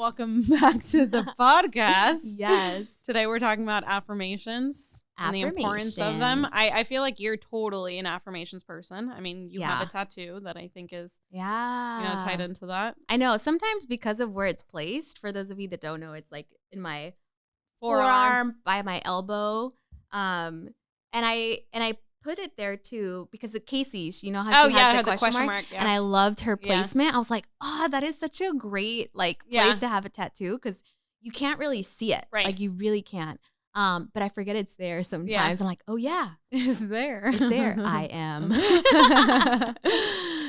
welcome back to the podcast. Yes. Today we're talking about affirmations and the importance of them. I feel like you're totally an affirmations person. I mean, you have a tattoo that I think is tied into that. I know. Sometimes because of where it's placed, for those of you that don't know, it's like in my forearm by my elbow. And I put it there too because of Casey's, you know how she has the question mark? Yeah. And I loved her placement. I was like, oh, that is such a great place to have a tattoo because you can't really see it. Right. Like you really can't. But I forget it's there sometimes. Yeah. I'm like, oh yeah, it's there. It's there. I am.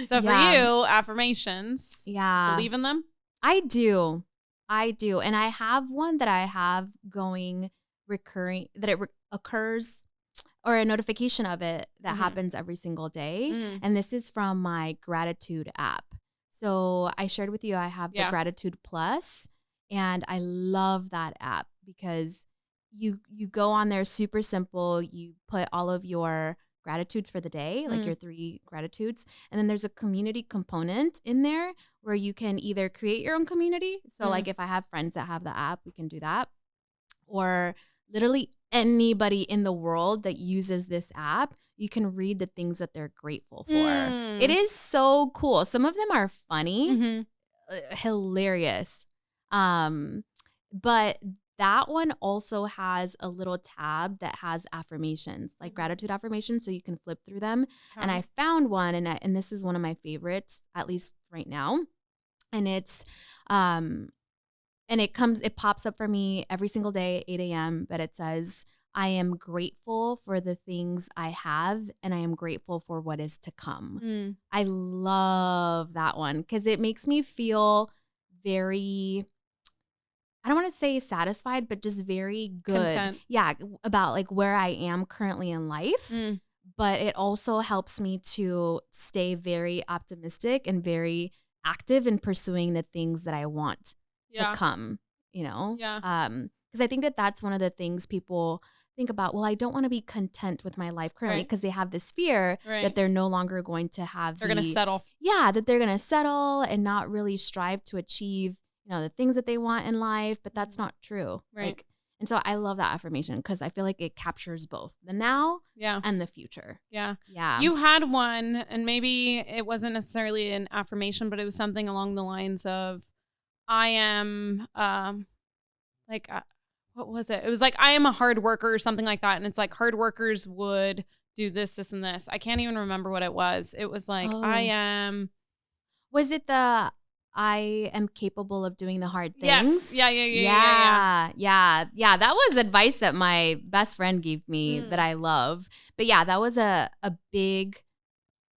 So for you, affirmations. Yeah. Believe in them? I do. And I have one that I have going recurring that it occurs or a notification of it that happens every single day. And this is from my gratitude app. So I shared with you, I have the Gratitude Plus, and I love that app because you go on there super simple. You put all of your gratitudes for the day, like your 3 gratitudes. And then there's a community component in there where you can either create your own community. So like if I have friends that have the app, we can do that. Or literally anybody in the world that uses this app, you can read the things that they're grateful for. It is so cool. Some of them are funny, hilarious. But that one also has a little tab that has affirmations, like gratitude affirmations, so you can flip through them. And I found one, and this is one of my favorites, at least right now. And it's it pops up for me every single day, 8 a.m., but it says, I am grateful for the things I have, and I am grateful for what is to come. I love that one because it makes me feel very, I don't want to say satisfied, but just very good. Content. Yeah, about like where I am currently in life. But it also helps me to stay very optimistic and very active in pursuing the things that I want to come, you know? Yeah. Because I think that that's one of the things people think about. Well, I don't want to be content with my life currently because they have this fear that they're no longer going to have. They're going to settle. Yeah, that they're going to settle and not really strive to achieve, you know, the things that they want in life. But that's not true. Right. And so I love that affirmation because I feel like it captures both the now and the future. Yeah. Yeah. You had one, and maybe it wasn't necessarily an affirmation, but it was something along the lines of, I am what was it? It was like, I am a hard worker or something like that. And it's like hard workers would do this, this, and this. I can't even remember what it was. It was like, I am. Was it the I am capable of doing the hard things? Yes. Yeah. Yeah. That was advice that my best friend gave me that I love. But yeah, that was a big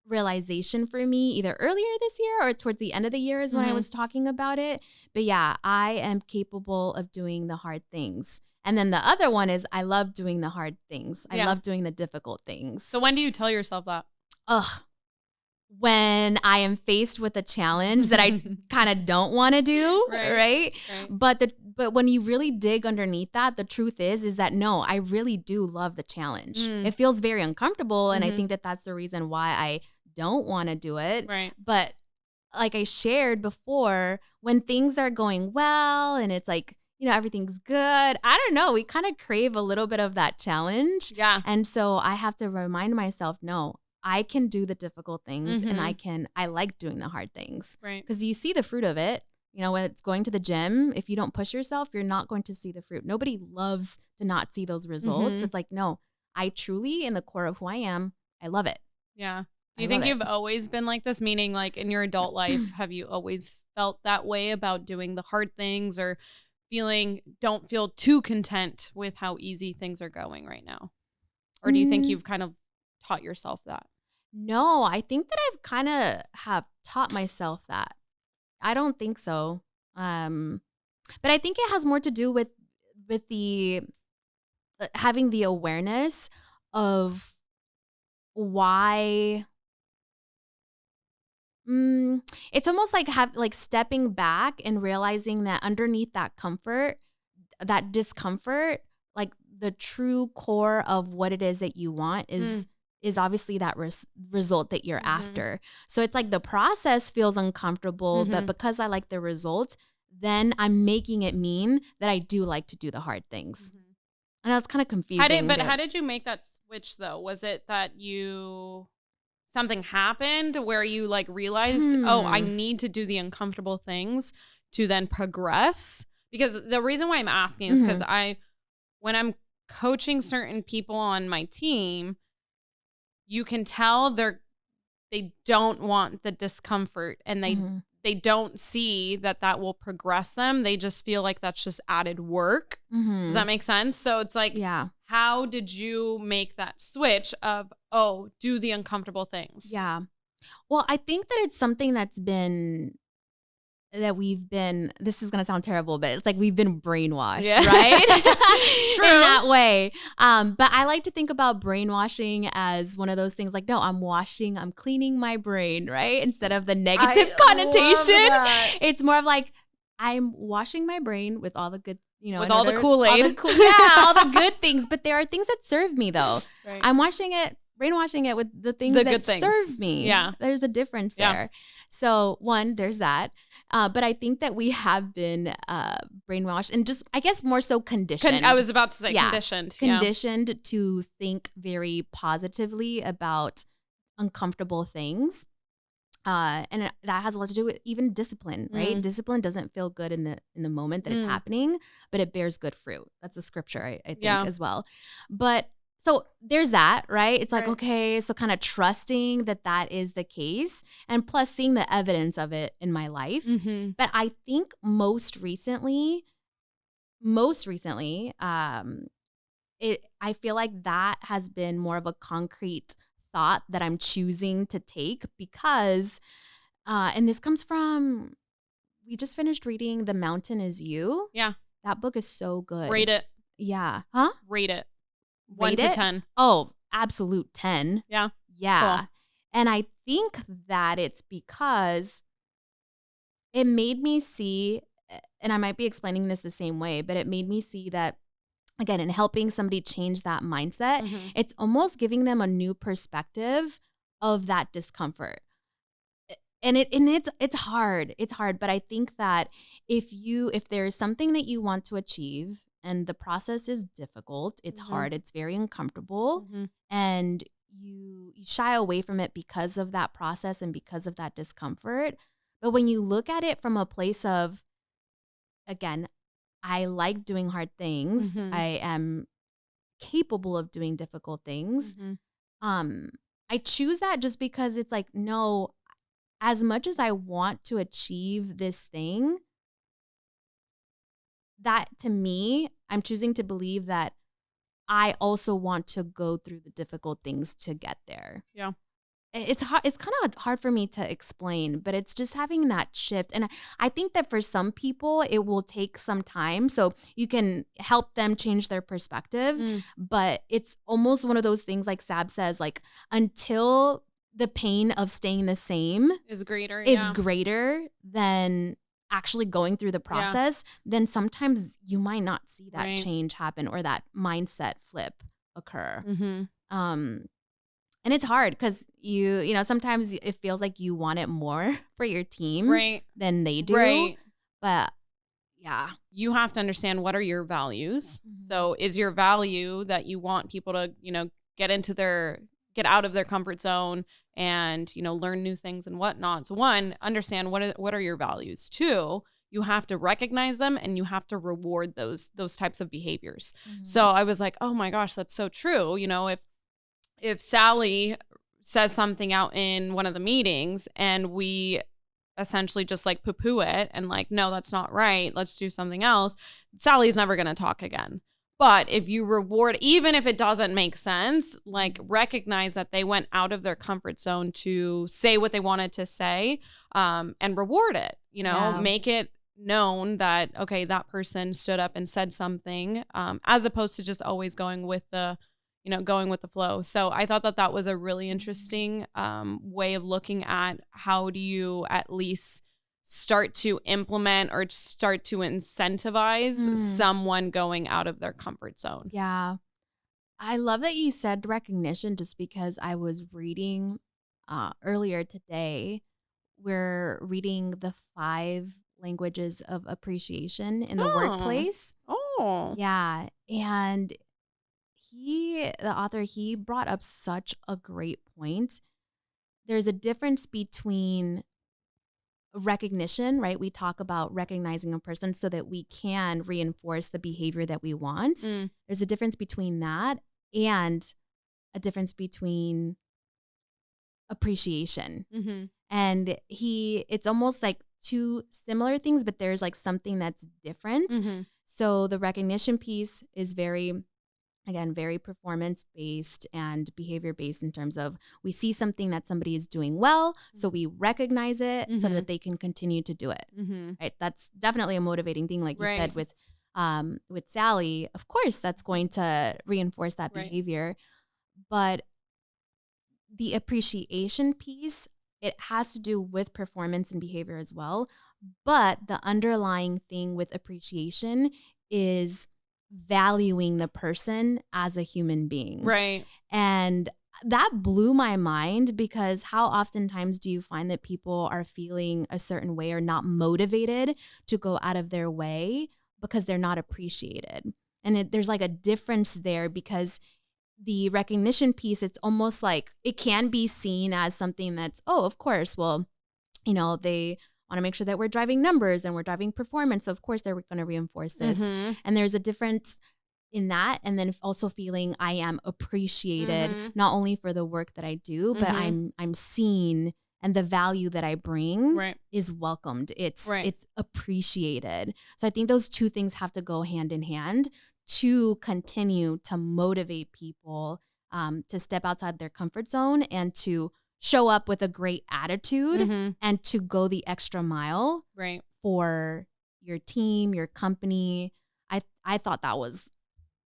realization for me either earlier this year or towards the end of the year is when I was talking about it. But yeah, I am capable of doing the hard things. And then the other one is I love doing the hard things. I love doing the difficult things. So when do you tell yourself that? When I am faced with a challenge that I kind of don't want to do, right? But when you really dig underneath that, the truth is that no, I really do love the challenge. It feels very uncomfortable, and I think that that's the reason why I don't want to do it. Right. But like I shared before, when things are going well and it's like, you know, everything's good, I don't know, we kind of crave a little bit of that challenge. Yeah. And so I have to remind myself, no, I can do the difficult things and I like doing the hard things. Right. Because you see the fruit of it. You know, when it's going to the gym, if you don't push yourself, you're not going to see the fruit. Nobody loves to not see those results. It's like, no, I truly, in the core of who I am, I love it. Yeah. Do you think you've always been like this? Meaning like in your adult life, have you always felt that way about doing the hard things or don't feel too content with how easy things are going right now? Or do you think you've kind of taught yourself that? No, I think that I've kind of have taught myself that. I don't think so. But I think it has more to do with the having the awareness of why. It's almost like stepping back and realizing that underneath that comfort, that discomfort, like the true core of what it is that you want is obviously that result that you're after. So it's like the process feels uncomfortable, but because I like the result, then I'm making it mean that I do like to do the hard things. Mm-hmm. And that's kind of confusing. How did you make that switch though? Was it that something happened where you like realized, oh, I need to do the uncomfortable things to then progress? Because the reason why I'm asking is because when I'm coaching certain people on my team, you can tell they don't want the discomfort, and they don't see that will progress them. They just feel like that's just added work. Mm-hmm. Does that make sense? So it's like, how did you make that switch of, oh, do the uncomfortable things? Yeah. Well, I think that it's something this is going to sound terrible, but it's like we've been brainwashed, right? True. In that way. But I like to think about brainwashing as one of those things like, no, I'm cleaning my brain, right? Instead of the negative connotation. It's more of like, I'm washing my brain with all the good, with all the Kool-Aid. All the good things. But there are things that serve me though. Right. I'm brainwashing it with the things that serve me. Yeah. There's a difference there. So one, there's that. But I think that we have been brainwashed and just, I guess, more so conditioned. I was about to say conditioned. Conditioned to think very positively about uncomfortable things. And that has a lot to do with even discipline, right? Mm-hmm. Discipline doesn't feel good in the moment that it's happening, but it bears good fruit. That's a scripture, I think, as well. But so there's that, right? It's like, okay, so kind of trusting that is the case, and plus seeing the evidence of it in my life. Mm-hmm. But I think most recently, I feel like that has been more of a concrete thought that I'm choosing to take because, and this comes from, we just finished reading The Mountain Is You. Yeah. That book is so good. Rate it. Yeah. Huh? Rate it. 1 to 10. Oh, absolute 10. Yeah. Yeah. Cool. And I think that it's because it made me see, and I might be explaining this the same way, but it made me see that, again, in helping somebody change that mindset, it's almost giving them a new perspective of that discomfort. And it's hard. It's hard. But I think that if there's something that you want to achieve and the process is difficult, it's hard, it's very uncomfortable, and you shy away from it because of that process and because of that discomfort. But when you look at it from a place of, again, I like doing hard things. I am capable of doing difficult things. I choose that just because it's like, no, as much as I want to achieve this thing, that to me, I'm choosing to believe that I also want to go through the difficult things to get there. Yeah. It's hard. It's kind of hard for me to explain, but it's just having that shift. And I think that for some people, it will take some time. So you can help them change their perspective. But it's almost one of those things like Sab says, like until the pain of staying the same is greater than actually going through the process, then sometimes you might not see that change happen or that mindset flip occur. And it's hard because you know, sometimes it feels like you want it more for your team than they do. Right. But yeah. You have to understand, what are your values? So is your value that you want people to, you know, get out of their comfort zone and, you know, learn new things and whatnot. So one, understand what are your values. Two, you have to recognize them and you have to reward those types of behaviors. So I was like, oh my gosh, that's so true. You know, if Sally says something out in one of the meetings and we essentially just like poo-poo it and like, no, that's not right, let's do something else, Sally's never going to talk again. But if you reward, even if it doesn't make sense, like recognize that they went out of their comfort zone to say what they wanted to say, and reward it, you know, make it known that, okay, that person stood up and said something, as opposed to just always going with the flow. So I thought that was a really interesting way of looking at how do you at least start to implement or start to incentivize someone going out of their comfort zone. Yeah. I love that you said recognition, just because I was reading earlier today, we're reading the 5 languages of appreciation in the workplace. Oh. Yeah. And the author, he brought up such a great point. There's a difference between recognition, right? We talk about recognizing a person so that we can reinforce the behavior that we want. There's a difference between that and a difference between appreciation. And it's almost like two similar things, but there's like something that's different. So the recognition piece is very performance-based and behavior-based in terms of we see something that somebody is doing well, so we recognize it so that they can continue to do it. Right? That's definitely a motivating thing, like you said with Sally. Of course, that's going to reinforce that behavior. But the appreciation piece, it has to do with performance and behavior as well. But the underlying thing with appreciation is valuing the person as a human being. Right. And that blew my mind, because how oftentimes do you find that people are feeling a certain way or not motivated to go out of their way because they're not appreciated? And there's like a difference there, because the recognition piece, it's almost like it can be seen as something that's, oh, of course, well, they want to make sure that we're driving numbers and we're driving performance. So of course they're going to reinforce this. And there's a difference in that. And then also feeling I am appreciated, not only for the work that I do, but I'm seen, and the value that I bring is welcomed. It's appreciated. So I think those two things have to go hand in hand to continue to motivate people to step outside their comfort zone and to show up with a great attitude and to go the extra mile for your team, your company. I thought that was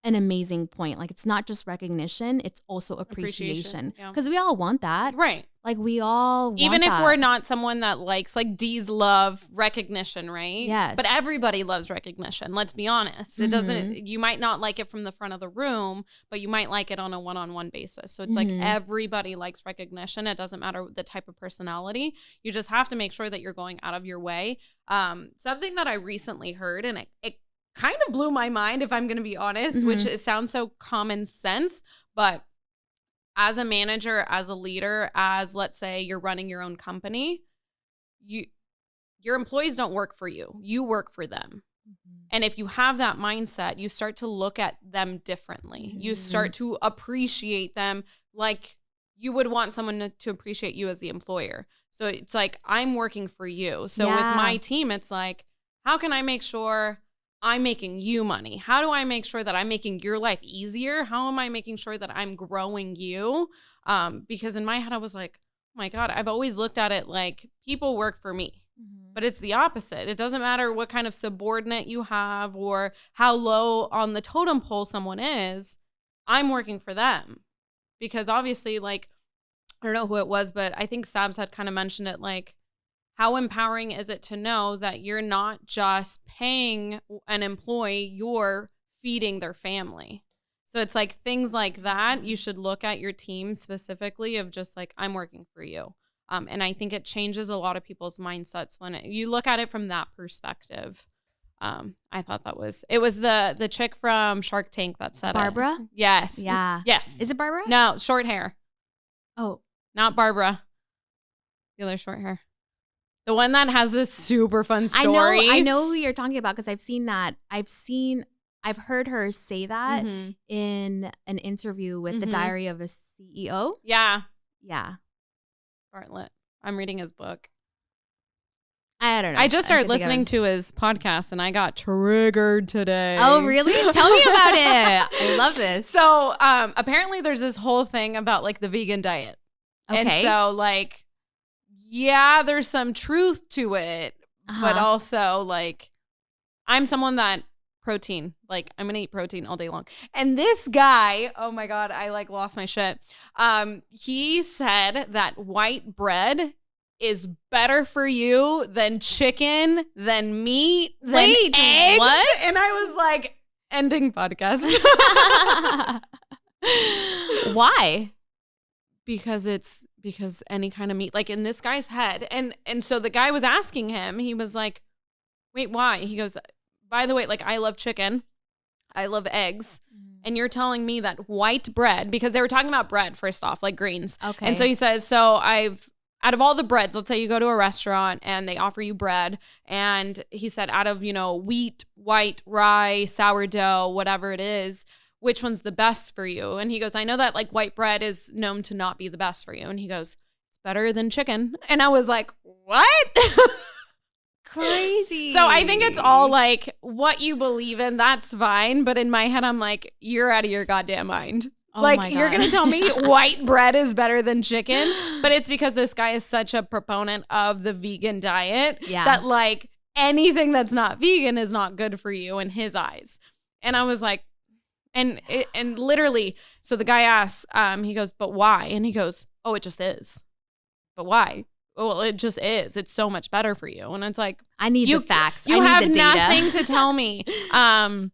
an amazing point. Like, it's not just recognition, it's also appreciation. Because we all want that. Right. Like, we all want Even if that. we're not someone that likes, like, D's love recognition, right? Yes. But everybody loves recognition. Let's be honest. It doesn't, you might not like it from the front of the room, but you might like it on a one-on-one basis. So it's like everybody likes recognition. It doesn't matter the type of personality. You just have to make sure that you're going out of your way. Something that I recently heard, and it kind of blew my mind, if I'm going to be honest, which it sounds so common sense, but as a manager, as a leader, as, let's say, you're running your own company, your employees don't work for you. You work for them. And if you have that mindset, you start to look at them differently. You start to appreciate them like you would want someone to appreciate you as the employer. So it's like, I'm working for you. So with my team, it's like, how can I make sure I'm making you money? How do I make sure that I'm making your life easier? How am I making sure that I'm growing you? Because in my head, I was like, oh my God, I've always looked at it like people work for me. But it's the opposite. It doesn't matter what kind of subordinate you have or how low on the totem pole someone is. I'm working for them. Because obviously, like, I don't know who it was, but I think Sabs had kind of mentioned it, like, how empowering is it to know that you're not just paying an employee, you're feeding their family? So it's like things like that. You should look at your team specifically of just like, I'm working for you. And I think it changes a lot of people's mindsets when you look at it from that perspective. I thought it was the chick from Shark Tank that said Barbara? It. Yes. Yeah. Yes. Is it Barbara? No, short hair. Oh. Not Barbara. The other short hair. The one that has this super fun story. I know who you're talking about, because I've seen that. I've heard her say that in an interview with the Diary of a CEO. Yeah. Yeah. Bartlett. I'm reading his book. I don't know. I just started listening to his podcast and I got triggered today. Oh, really? Tell me about it. I love this. So apparently there's this whole thing about like the vegan diet. Okay. And so like, yeah, there's some truth to it, but also like I'm someone that protein, like I'm going to eat protein all day long. And this guy, oh my God, I like lost my shit. He said that white bread is better for you than chicken, than meat, than eggs. What? And I was like, ending podcast. Why? Because any kind of meat, like in this guy's head. And so the guy was asking him, he was like, wait, why? He goes, by the way, like I love chicken. I love eggs. And you're telling me that white bread, because they were talking about bread first off, like grains. Okay. And so he says, so out of all the breads, let's say you go to a restaurant and they offer you bread. And he said, out of, wheat, white, rye, sourdough, whatever it is, which one's the best for you? And he goes, I know that like white bread is known to not be the best for you. And he goes, it's better than chicken. And I was like, what? Crazy. So I think it's all like what you believe in, that's fine. But in my head, I'm like, you're out of your goddamn mind. Oh like, you're going to tell me white bread is better than chicken? But it's because this guy is such a proponent of the vegan diet that like anything that's not vegan is not good for you in his eyes. And I was like, and literally, so the guy asks, he goes, but why? And he goes, oh, it just is. But why? Well, it just is. It's so much better for you. And it's like, I need the facts. You I have need the data. nothing to tell me. And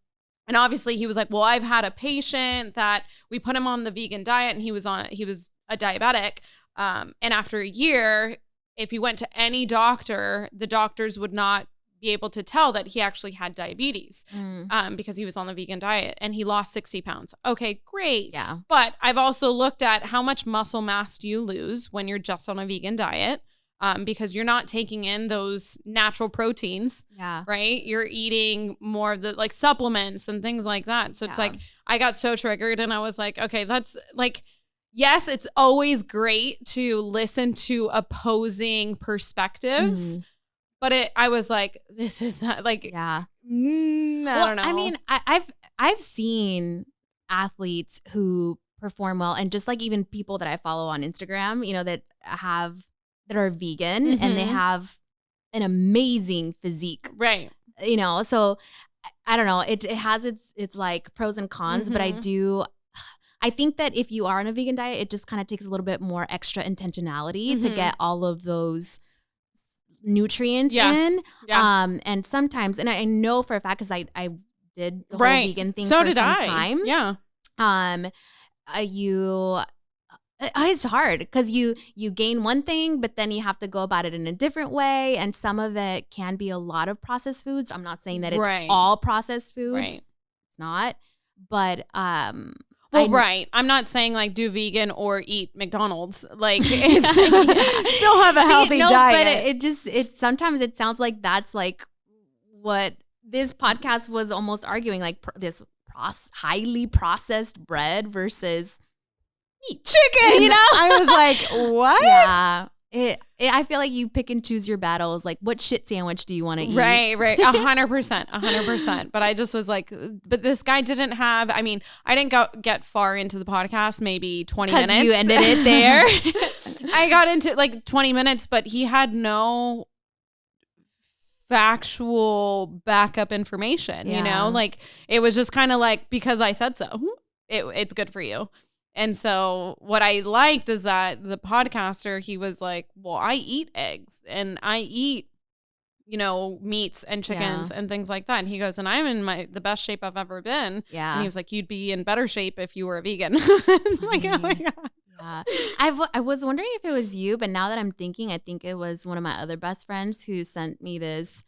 obviously he was like, well, I've had a patient that we put him on the vegan diet and he was a diabetic. And after a year, if he went to any doctor, the doctors would not be able to tell that he actually had diabetes because he was on the vegan diet and he lost 60 pounds. Okay, great. Yeah. But I've also looked at how much muscle mass do you lose when you're just on a vegan diet. Because you're not taking in those natural proteins, right? You're eating more of the like supplements and things like that. So it's like, I got so triggered and I was like, okay, that's like, yes, it's always great to listen to opposing perspectives, but I was like, this is not like, I don't know. I mean, I've seen athletes who perform well and just like even people that I follow on Instagram, that are vegan and they have an amazing physique. Right. So I don't know. It has its like pros and cons, but I think that if you are on a vegan diet, it just kind of takes a little bit more extra intentionality to get all of those nutrients in. Yeah. And sometimes, and I know for a fact, because I did the whole vegan thing for some time. Yeah. It's hard because you gain one thing, but then you have to go about it in a different way. And some of it can be a lot of processed foods. I'm not saying that it's all processed foods. Right. It's not. But I'm not saying like do vegan or eat McDonald's. Like it's still have a healthy diet. But it sometimes it sounds like that's like what this podcast was almost arguing, like this highly processed bread versus chicken. I was like, what? Yeah. I feel like you pick and choose your battles. Like, what shit sandwich do you want to eat? Right. 100%. But I just was like, but this guy didn't have, I mean, I didn't get far into the podcast, maybe 20 minutes. You ended it there. I got into like 20 minutes, but he had no factual backup information, like it was just kind of like, because I said so, it's good for you. And so what I liked is that the podcaster, he was like, well, I eat eggs and I eat, meats and chickens and things like that. And he goes, and I'm in the best shape I've ever been. Yeah. And he was like, you'd be in better shape if you were a vegan. Like, oh my God. Yeah. I was wondering if it was you, but now that I'm thinking, I think it was one of my other best friends who sent me this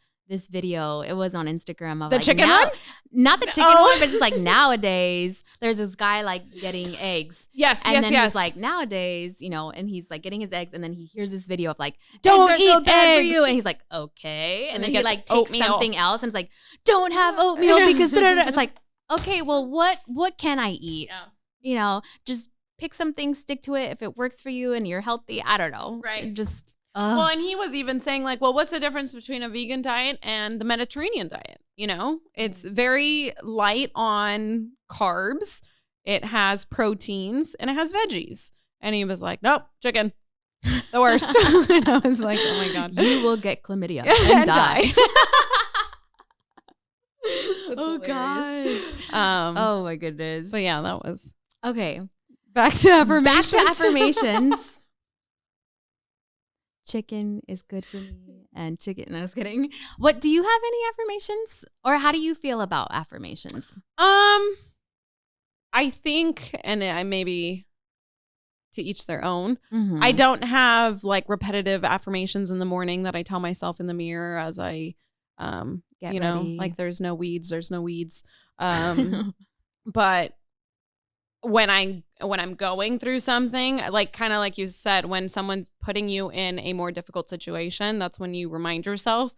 video. It was on Instagram of the like chicken one? Not the chicken one, but just like nowadays there's this guy like getting eggs. Yes. And then he's like, nowadays, and he's like getting his eggs, and then he hears this video of like, don't eggs are eat so bad eggs for you. And he's like, okay. And then he like takes oatmeal. something else and it's like, don't have oatmeal because it's like, okay, well what can I eat? Yeah. Just pick something, stick to it. If it works for you and you're healthy, I don't know. Right. Well, and he was even saying like, well, what's the difference between a vegan diet and the Mediterranean diet? It's very light on carbs. It has proteins and it has veggies. And he was like, nope, chicken. The worst. And I was like, oh my God. You will get chlamydia and die. Oh gosh. Oh my goodness. But yeah, that was okay. Back to affirmations. Chicken is good for me, and chicken. No, I was kidding. What do you have any affirmations, or how do you feel about affirmations? I think, and I maybe to each their own. I don't have like repetitive affirmations in the morning that I tell myself in the mirror as I You know, ready. like there's no weeds. But when I'm going through something, like kind of like you said, when someone's putting you in a more difficult situation, that's when you remind yourself,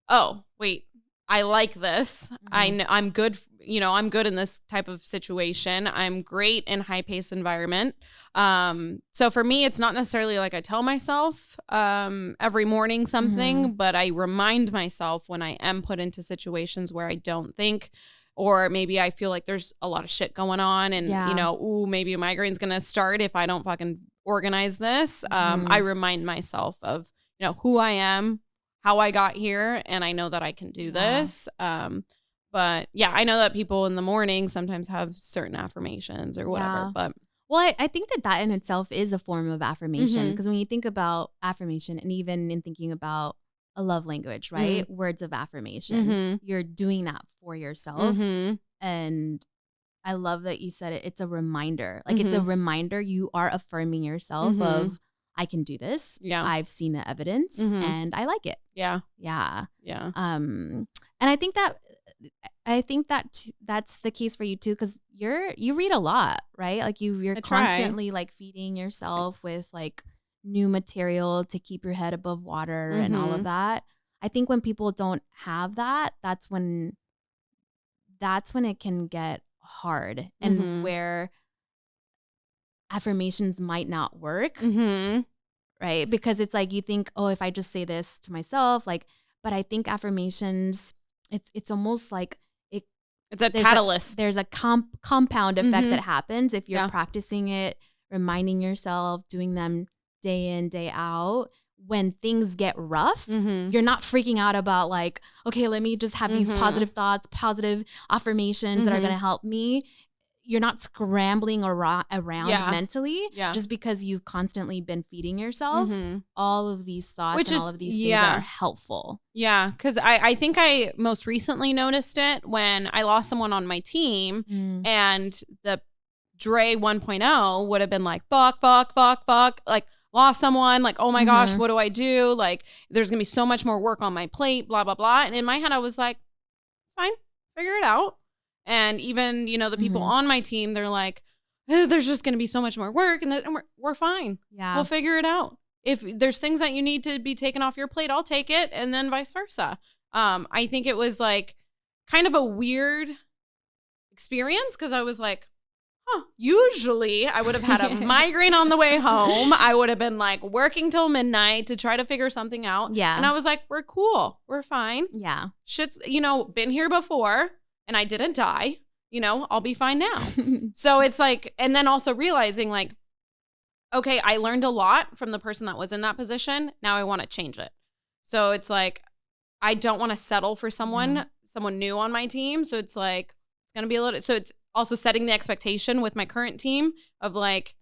oh, wait, I like this. I know I'm good. You know, I'm good in this type of situation. I'm great in high-paced environment. So for me, it's not necessarily like I tell myself every morning something, but I remind myself when I am put into situations where I don't think, or maybe I feel like there's a lot of shit going on and, you know, ooh, maybe a migraine's going to start if I don't fucking organize this. I remind myself of, you know, who I am, how I got here, and I know that I can do this. But yeah, I know that people in the morning sometimes have certain affirmations or whatever, but. Well, I think that in itself is a form of affirmation, because when you think about affirmation, and even in thinking about a love language, right? Words of affirmation, you're doing that for yourself. And I love that you said it. It's a reminder. Like it's a reminder. You are affirming yourself of, I can do this. Yeah. I've seen the evidence and I like it. Yeah. Yeah. Yeah. And I think that's the case for you too, because you read a lot, right? Like you're constantly like feeding yourself with like new material to keep your head above water and all of that. I think when people don't have that, that's when it can get hard, and where affirmations might not work, right? Because it's like you think, oh, if I just say this to myself, like, but I think affirmations, it's almost like it's a catalyst. There's a compound effect that happens if you're practicing it, reminding yourself, doing them day in, day out. When things get rough, you're not freaking out about like, okay, let me just have these positive thoughts, positive affirmations that are going to help me. You're not scrambling around mentally just because you've constantly been feeding yourself all of these thoughts all of these things that are helpful. Yeah, because I think I most recently noticed it when I lost someone on my team, and the Dre 1.0 would have been like, fuck, like lost someone, like, oh my gosh, what do I do? Like, there's going to be so much more work on my plate, blah, blah, blah. And in my head, I was like, it's fine, figure it out. And even, you know, the people on my team, they're like, there's just going to be so much more work and we're fine. Yeah. We'll figure it out. If there's things that you need to be taken off your plate, I'll take it. And then vice versa. I think it was like kind of a weird experience, because I was like, usually I would have had a migraine on the way home. I would have been like working till midnight to try to figure something out. Yeah. And I was like, we're cool. We're fine. Yeah. Shit's, you know, been here before. And I didn't die, you know, I'll be fine now. So it's like, and then also realizing like, okay, I learned a lot from the person that was in that position. Now I want to change it. So it's like, I don't want to settle for someone new on my team. So it's like, it's going to be a little, so it's also setting the expectation with my current team of like,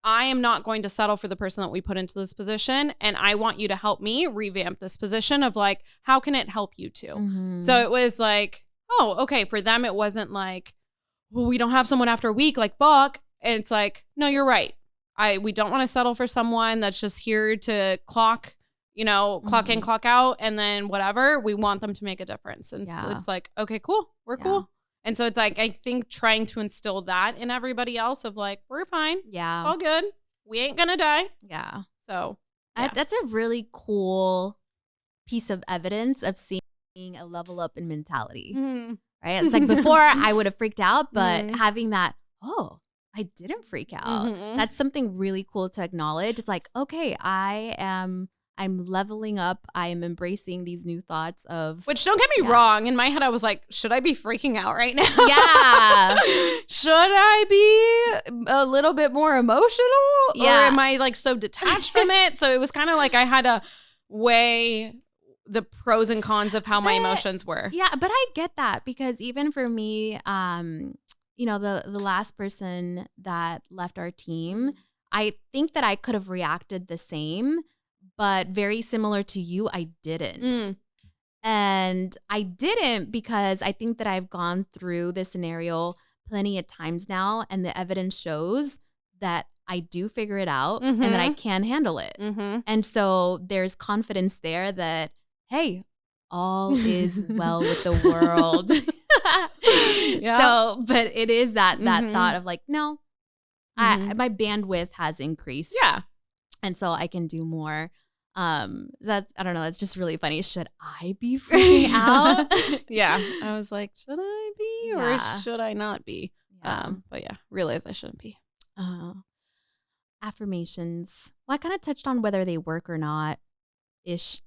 I am not going to settle for the person that we put into this position. And I want you to help me revamp this position of like, how can it help you too? So it was like, oh, okay. For them, it wasn't like, well, we don't have someone after a week, like, fuck. And it's like, no, you're right. We don't want to settle for someone that's just here to clock in, clock out, and then whatever. We want them to make a difference. And so it's like, okay, cool. We're cool. And so it's like, I think trying to instill that in everybody else of like, we're fine. Yeah. It's all good. We ain't going to die. Yeah. So that's a really cool piece of evidence of seeing a level up in mentality, right? It's like before I would have freaked out, but having that, oh, I didn't freak out. That's something really cool to acknowledge. It's like, okay, I'm leveling up. I am embracing these new thoughts of, which don't get me wrong. In my head, I was like, should I be freaking out right now? Yeah. Should I be a little bit more emotional? Yeah. Or am I like so detached from it? So it was kind of like I had to weigh the pros and cons of how my emotions were. Yeah, but I get that, because even for me, you know, the last person that left our team, I think that I could have reacted the same, but very similar to you, I didn't. And I didn't because I think that I've gone through this scenario plenty of times now, and the evidence shows that I do figure it out and that I can handle it. And so there's confidence there that, hey, all is well with the world. Yeah. So, but it is that thought of like, no, my bandwidth has increased. Yeah. And so I can do more. That's, I don't know. That's just really funny. Should I be freaking out? Yeah. I was like, should I be or Yeah. should I not be? Yeah. But yeah, realize I shouldn't be. Affirmations. Well, I kind of touched on whether they work or not ish.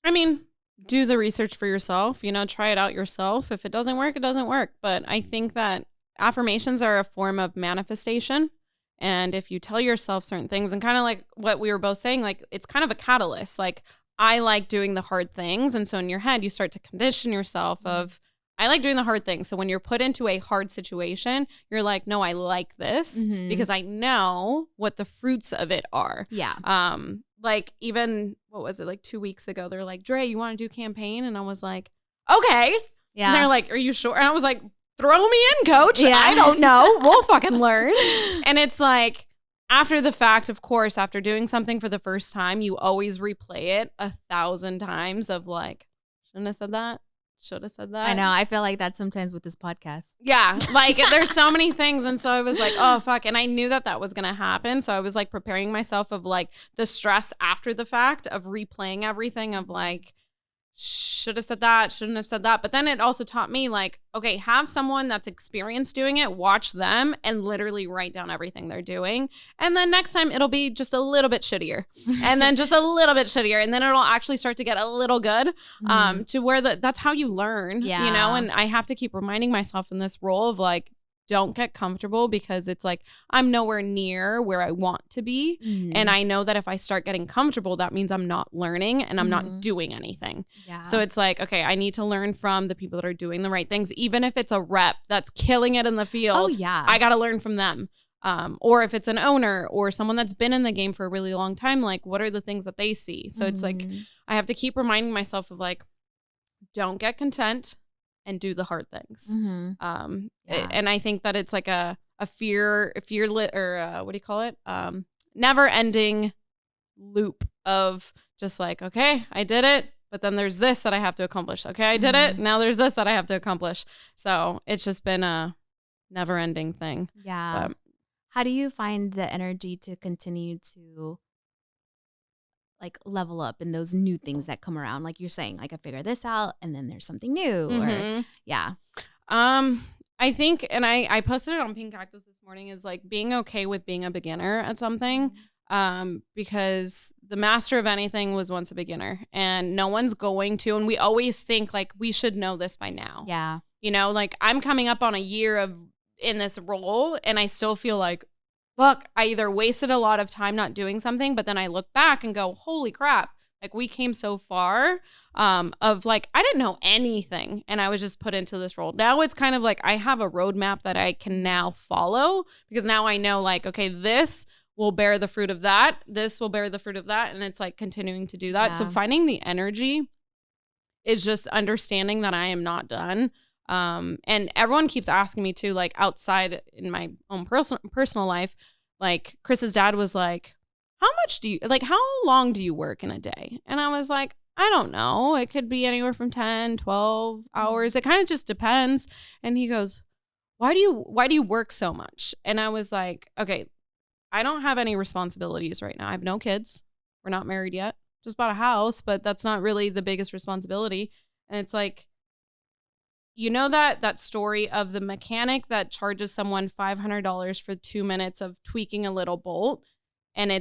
I mean, do the research for yourself, try it out yourself. If it doesn't work, it doesn't work. But I think that affirmations are a form of manifestation. And if you tell yourself certain things, and kind of like what we were both saying, like it's kind of a catalyst. Like I like doing the hard things. And so in your head, you start to condition yourself of, I like doing the hard things. So when you're put into a hard situation, you're like, no, I like this because I know what the fruits of it are. Yeah. Like even, what was it, like 2 weeks ago, they're like, Dre, you want to do campaign? And I was like, okay. Yeah. And they're like, are you sure? And I was like, throw me in, coach. Yeah. I don't know. We'll fucking learn. And it's like, after the fact, of course, after doing something for the first time, you always replay it 1,000 times of like, shouldn't have said that. Should have said that. I know. I feel like that sometimes with this podcast. Yeah. Like there's so many things. And so I was like, oh, fuck. And I knew that was going to happen. So I was like preparing myself of like the stress after the fact of replaying everything of like, should have said that, shouldn't have said that. But then it also taught me like, okay, have someone that's experienced doing it, watch them and literally write down everything they're doing. And then next time it'll be just a little bit shittier and then just a little bit shittier. And then it'll actually start to get a little good to where that's how you learn, and I have to keep reminding myself in this role of like, don't get comfortable because it's like I'm nowhere near where I want to be. And I know that if I start getting comfortable, that means I'm not learning and I'm not doing anything. Yeah. So it's like, okay, I need to learn from the people that are doing the right things. Even if it's a rep that's killing it in the field, oh, yeah. I got to learn from them. Or if it's an owner or someone that's been in the game for a really long time, like what are the things that they see? So it's like, I have to keep reminding myself of like, don't get content and do the hard things. And I think that it's like a fearless, or what do you call it? Never ending loop of just like, okay, I did it, but then there's this that I have to accomplish. Okay, I did it. Now there's this that I have to accomplish. So it's just been a never ending thing. Yeah. How do you find the energy to continue to like level up in those new things that come around? Like you're saying, like I figure this out and then there's something new or I think, and I posted it on Pink Cactus this morning, is like being okay with being a beginner at something. Because the master of anything was once a beginner and no one's going to, and we always think like we should know this by now. Yeah. Like I'm coming up on a year in this role and I still feel like, fuck, I either wasted a lot of time not doing something, but then I look back and go, holy crap, like we came so far of like, I didn't know anything and I was just put into this role. Now it's kind of like I have a roadmap that I can now follow because now I know like, okay, this will bear the fruit of that. This will bear the fruit of that. And it's like continuing to do that. Yeah. So finding the energy is just understanding that I am not done. And everyone keeps asking me too, like outside in my own personal life, like Chris's dad was like, how long do you work in a day? And I was like, I don't know. It could be anywhere from 10, 12 hours. It kind of just depends. And he goes, why do you work so much? And I was like, okay, I don't have any responsibilities right now. I have no kids. We're not married yet. Just bought a house, but that's not really the biggest responsibility. And it's like, that story of the mechanic that charges someone $500 for 2 minutes of tweaking a little bolt, and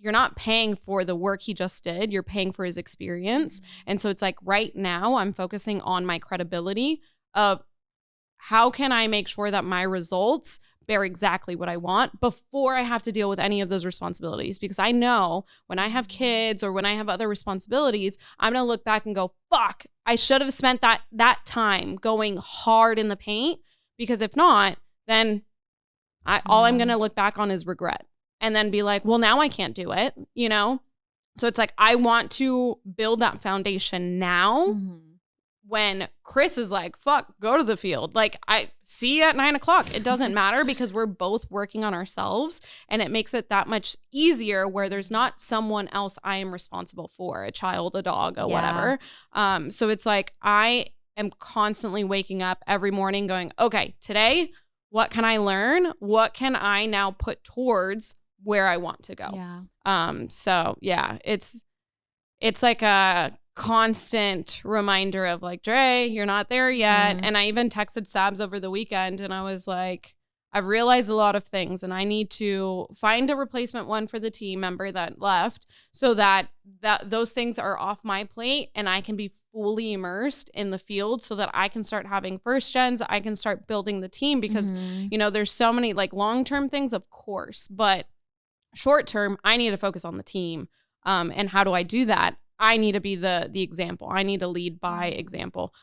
you're not paying for the work he just did, you're paying for his experience. And so it's like right now I'm focusing on my credibility of how can I make sure that my results bear exactly what I want before I have to deal with any of those responsibilities. Because I know when I have kids or when I have other responsibilities, I'm going to look back and go, fuck, I should have spent that time going hard in the paint, because if not, then all I'm going to look back on is regret and then be like, well, now I can't do it, So it's like, I want to build that foundation now when Chris is like, fuck, go to the field. Like, I see you at 9:00. It doesn't matter because we're both working on ourselves, and it makes it that much easier where there's not someone else I am responsible for, a child, a dog, or whatever. So it's like, I am constantly waking up every morning going, okay, today, what can I learn? What can I now put towards where I want to go? So yeah, it's like a constant reminder of like, Dre, you're not there yet. And I even texted Sabs over the weekend and I was like, I've realized a lot of things and I need to find a replacement one for the team member that left so that those things are off my plate and I can be fully immersed in the field so that I can start having first gens. I can start building the team because, you know, there's so many like long-term things, of course, but short-term, I need to focus on the team. And how do I do that? I need to be the example. I need to lead by example.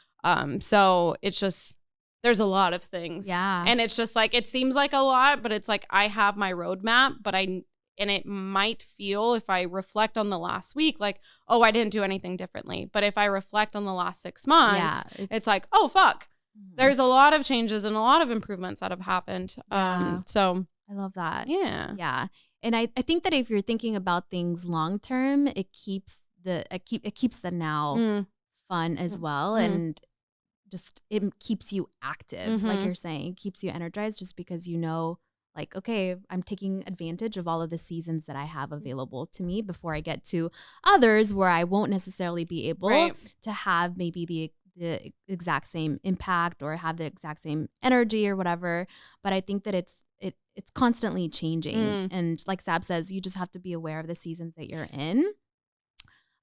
So it's just, there's a lot of things. Yeah. And it's just like, it seems like a lot, but it's like, I have my roadmap, and it might feel, if I reflect on the last week, like, oh, I didn't do anything differently. But if I reflect on the last 6 months, it's like, oh, fuck. There's a lot of changes and a lot of improvements that have happened. So I love that. Yeah. Yeah. And I think that if you're thinking about things long term, it keeps the now fun as well. And just, it keeps you active, like you're saying, keeps you energized just because you know, like, okay, I'm taking advantage of all of the seasons that I have available to me before I get to others where I won't necessarily be able to have maybe the exact same impact or have the exact same energy or whatever. But I think that it's constantly changing. And like Sab says, you just have to be aware of the seasons that you're in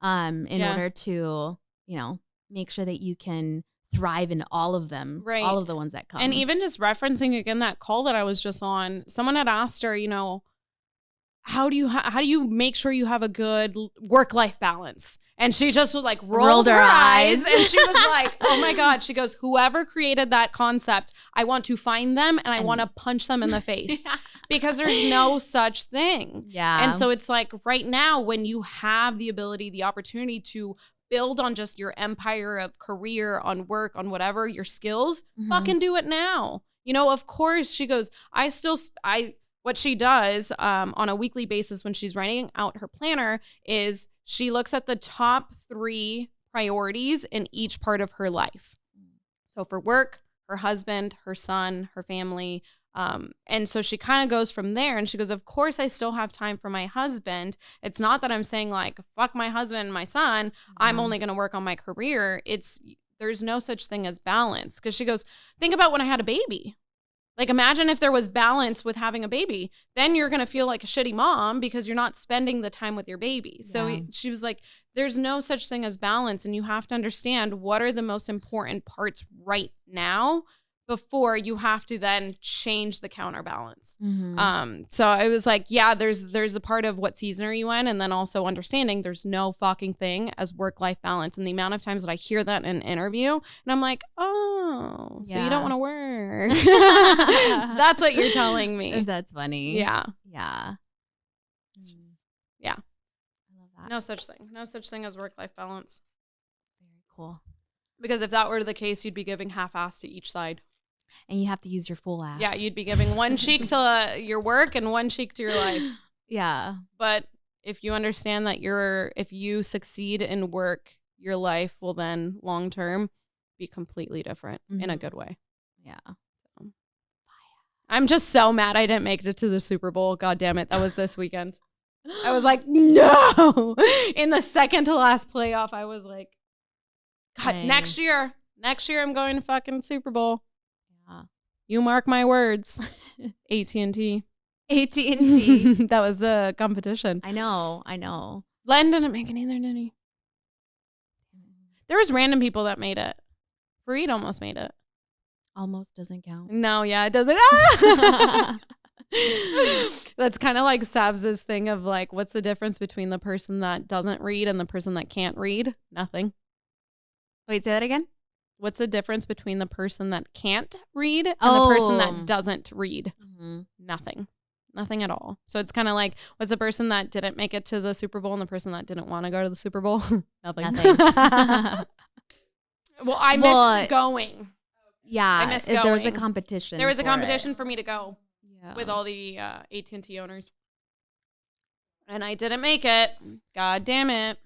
order to, you know, make sure that you can thrive in all of them, all of the ones that come. And even just referencing again that call that I was just on, someone had asked her, you know, how do you make sure you have a good work-life balance? And she just was like, rolled her eyes. And she was like, oh my God. She goes, whoever created that concept, I want to find them and I want to punch them in the face because there's no such thing. Yeah. And so it's like right now when you have the ability, the opportunity to build on just your empire of career, on work, on whatever, your skills, fucking do it now. You know, of course, she goes, what she does on a weekly basis when she's writing out her planner is she looks at the top 3 priorities in each part of her life. So for work, her husband, her son, her family. And so she kind of goes from there and she goes, of course, I still have time for my husband. It's not that I'm saying like, fuck my husband and my son. I'm only going to work on my career. There's no such thing as balance. Because she goes, think about when I had a baby. Like, imagine if there was balance with having a baby, then you're going to feel like a shitty mom because you're not spending the time with your baby. So she was like, there's no such thing as balance. And you have to understand what are the most important parts right now before you have to then change the counterbalance. So I was like, yeah, there's a part of what season are you in? And then also understanding there's no fucking thing as work-life balance. And the amount of times that I hear that in an interview and I'm like, so you don't want to work. That's what you're telling me. That's funny. Yeah. Yeah. Yeah. I love that. No such thing. No such thing as work-life balance. Very cool. Because if that were the case, you'd be giving half-ass to each side. And you have to use your full ass. Yeah, you'd be giving one cheek to your work and one cheek to your life. Yeah. But if you understand that if you succeed in work, your life will then long-term be completely different in a good way. Yeah. I'm just so mad I didn't make it to the Super Bowl. God damn it. That was this weekend. I was like, no. In the second to last playoff, I was like, God, next year I'm going to fucking Super Bowl. Yeah. You mark my words. AT&T. That was the competition. I know. Len didn't make it either, did he? There was random people that made it. Fareed almost made it. Almost doesn't count. No, yeah, it doesn't. That's kind of like Sabs' thing of like, what's the difference between the person that doesn't read and the person that can't read? Nothing. Wait, say that again? What's the difference between the person that can't read and the person that doesn't read? Nothing. Nothing at all. So it's kind of like, what's the person that didn't make it to the Super Bowl and the person that didn't want to go to the Super Bowl? Nothing. Well, I missed going. Yeah, I missed going. There was a competition. There was a competition for me to go with all Yeah. the AT&T owners. And I didn't make it. God damn it.